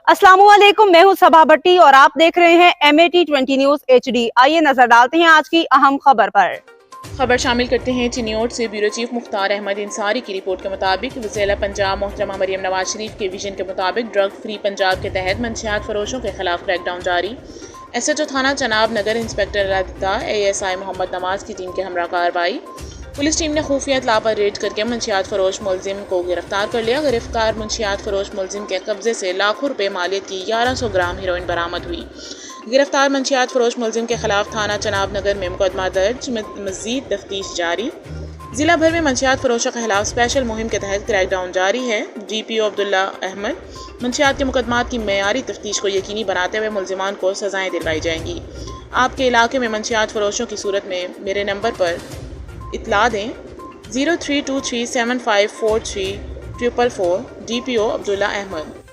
अस्सलामुअलैकुम, मैं हूं सबा भट्टी और आप देख रहे हैं MAT20 न्यूज HD। आइए नजर डालते हैं आज की अहम खबर पर। खबर शामिल करते हैं चिन्योट से। ब्यूरो चीफ मुख्तार अहमद इंसारी की रिपोर्ट के मुताबिक वज़ीर पंजाब मोहतरमा मरियम नवाज शरीफ के विजन के मुताबिक ड्रग फ्री पंजाब के तहत मंशियात फरोशों के खिलाफ क्रैकडाउन जारी। SHO थाना चनाब नगर इंस्पेक्टर रादिता ASI मोहम्मद नवाज की टीम के हमरा कार्रवाई। पुलिस टीम ने खुफिया इत्तला पर रेड करके मंशियात फरोश मुलजिम को गिरफ्तार कर लिया। गिरफ्तार मंशियात फरोश मुलजिम के कब्जे से लाखों रुपए मालियत की 1100 ग्राम हेरोइन बरामद हुई। गिरफ्तार मंशियात फरोश मुलजिम के खिलाफ थाना चनाब नगर में मुकदमा दर्ज, मज़ीद तफ्तीश जारी। ज़िला भर में मंशियात फरोशों के खिलाफ स्पेशल मुहिम के तहत क्रैकडाउन जारी है। DPO अब्दुल्ला अहमद मंशियात के मुकदमात की मेयारी तफ्तीश को यकीनी बनाते हुए मुलजिमान को सजाएँ दिलवाई जाएंगी। आपके इलाके में मंशियात फरोशों की सूरत में मेरे नंबर पर इत्तला दें 0323754344। DPO अब्दुल्ला अहमद।